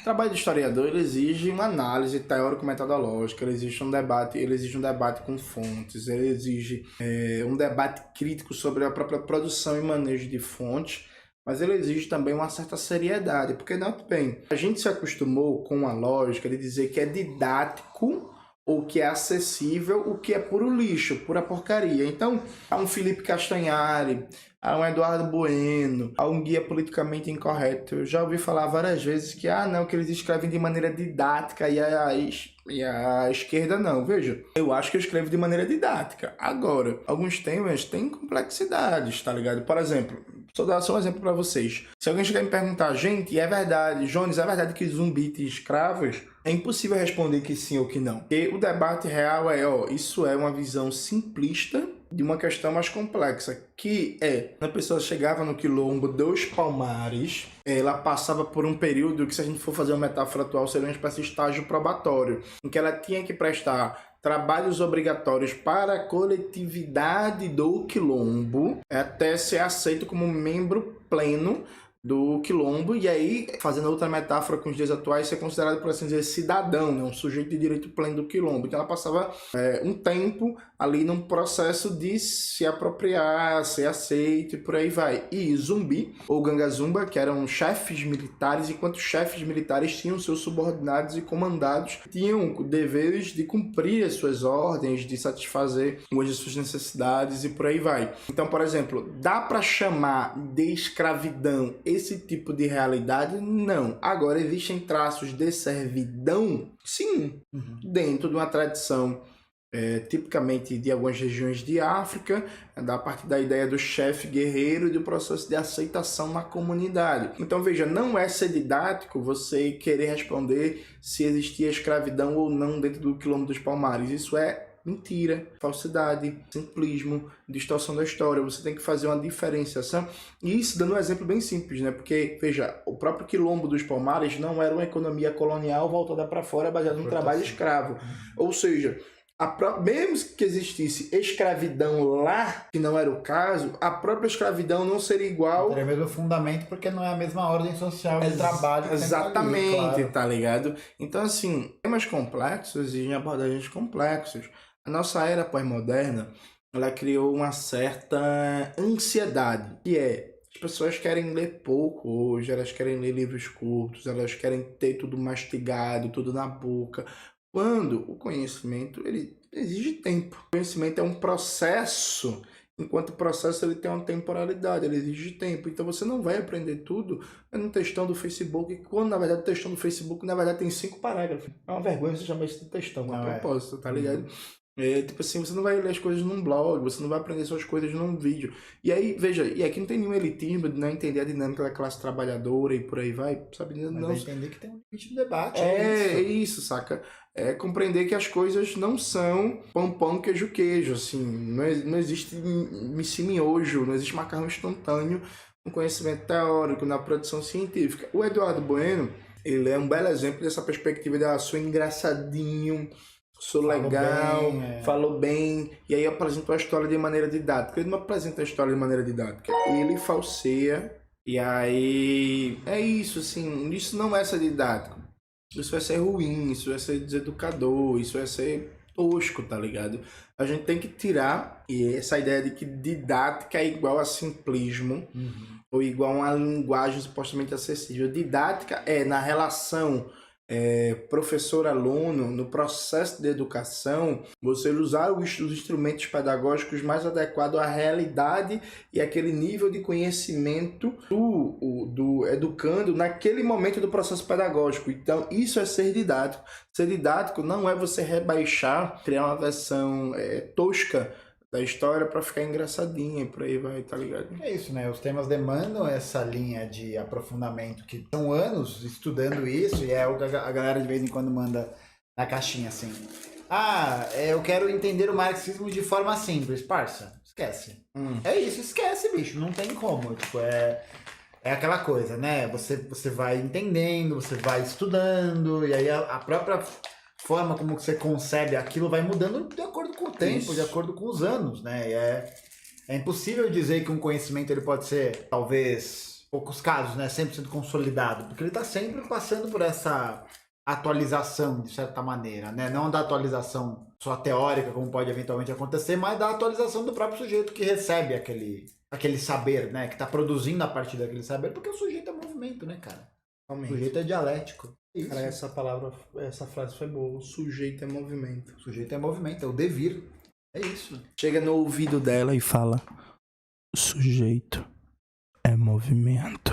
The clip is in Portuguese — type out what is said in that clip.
trabalho de historiador ele exige uma análise teórico-metodológica, ele exige um debate com fontes, ele exige um debate crítico sobre a própria produção e manejo de fontes, mas ele exige também uma certa seriedade, porque, note bem, a gente se acostumou com a lógica de dizer que é didático ou que é acessível, o que é puro lixo, pura porcaria. Então, há um Felipe Castanhari, há um Eduardo Bueno, há um guia politicamente incorreto. Eu já ouvi falar várias vezes que, não, que eles escrevem de maneira didática e a esquerda não. Veja, eu acho que eu escrevo de maneira didática. Agora, alguns temas têm complexidades, tá ligado? Por exemplo, só dar só um exemplo para vocês. Se alguém chegar e me perguntar, gente, é verdade, Jones, é verdade que zumbi tem escravos? É impossível responder que sim ou que não. Porque o debate real é, isso é uma visão simplista de uma questão mais complexa, que é, quando a pessoa chegava no quilombo dos Palmares, ela passava por um período que, se a gente for fazer uma metáfora atual, seria uma espécie de estágio probatório, em que ela tinha que prestar trabalhos obrigatórios para a coletividade do quilombo, até ser aceito como membro pleno do quilombo, e aí, fazendo outra metáfora com os dias atuais, ser considerado, por assim dizer, cidadão, né? Um sujeito de direito pleno do quilombo. Então ela passava um tempo ali num processo de se apropriar, ser aceito e por aí vai. E Zumbi, ou Gangazumba, que eram chefes militares, enquanto chefes militares tinham seus subordinados e comandados, tinham deveres de cumprir as suas ordens, de satisfazer as suas necessidades e por aí vai. Então, por exemplo, dá para chamar de escravidão esse tipo de realidade? Não. Agora, existem traços de servidão? Sim. Dentro de uma tradição tipicamente de algumas regiões de África, a partir da ideia do chefe guerreiro e do processo de aceitação na comunidade. Então, veja, não é ser didático você querer responder se existia escravidão ou não dentro do quilombo dos Palmares. Isso é mentira, falsidade, simplismo, distorção da história. Você tem que fazer uma diferenciação. E isso dando um exemplo bem simples, né? Porque, veja, o próprio quilombo dos Palmares não era uma economia colonial voltada para fora, baseada no trabalho escravo. Ou seja, mesmo que existisse escravidão lá, que não era o caso, a própria escravidão não seria igual. Teria o mesmo fundamento, porque não é a mesma ordem social de trabalho. Exatamente, ali, claro. Tá ligado? Então, assim, temas complexos exigem abordagens complexas. A nossa era pós-moderna, ela criou uma certa ansiedade, que é, as pessoas querem ler pouco hoje, elas querem ler livros curtos, elas querem ter tudo mastigado, tudo na boca, quando o conhecimento ele exige tempo. O conhecimento é um processo, enquanto o processo ele tem uma temporalidade, ele exige tempo. Então você não vai aprender tudo no textão do Facebook, quando na verdade o textão do Facebook na verdade tem 5 parágrafos. É uma vergonha você chamar isso de textão, a propósito, tá ligado? Tipo assim, você não vai ler as coisas num blog, você não vai aprender suas coisas num vídeo. E aí, veja, e aqui não tem nenhum elitismo de não entender a dinâmica da classe trabalhadora e por aí vai, sabe? Mas não vai entender que tem um limite de debate. É isso, saca? É compreender que as coisas não são pão, queijo, assim. Não existe miojo, não existe macarrão instantâneo no conhecimento teórico, na produção científica. O Eduardo Bueno, ele é um belo exemplo dessa perspectiva de sou engraçadinho, sou legal, falou bem, e aí apresentou a história de maneira didática. Ele não apresenta a história de maneira didática, ele falseia, e aí é isso, assim, isso não é ser didático, isso vai ser ruim, isso vai ser deseducador, isso vai ser tosco, tá ligado? A gente tem que tirar essa ideia de que didática é igual a simplismo, ou igual a uma linguagem supostamente acessível. Didática é na relação professor-aluno, no processo de educação, você usar os instrumentos pedagógicos mais adequados à realidade e aquele nível de conhecimento do educando naquele momento do processo pedagógico. Então, isso é ser didático. Ser didático não é você rebaixar, criar uma versão tosca da história para ficar engraçadinha e por aí vai, tá ligado? É isso, né? Os temas demandam essa linha de aprofundamento, que são anos estudando isso, e é o que a galera de vez em quando manda na caixinha, assim. Eu quero entender o marxismo de forma simples. Parça, esquece. É isso, esquece, bicho, não tem como. Tipo, é aquela coisa, né? Você vai entendendo, você vai estudando, e aí a própria forma como você concebe aquilo vai mudando de acordo com o tempo, isso, de acordo com os anos, né? E é impossível dizer que um conhecimento ele pode ser, talvez, poucos casos, né, 100% consolidado, porque ele está sempre passando por essa atualização, de certa maneira, né? Não da atualização só teórica, como pode eventualmente acontecer, mas da atualização do próprio sujeito que recebe aquele saber, né? Que está produzindo a partir daquele saber, porque o sujeito é movimento, né, cara? O sujeito é dialético. Isso. Cara, essa frase foi boa. O sujeito é movimento. O sujeito é movimento, é o devir. É isso. Chega no ouvido dela e fala: o sujeito é movimento.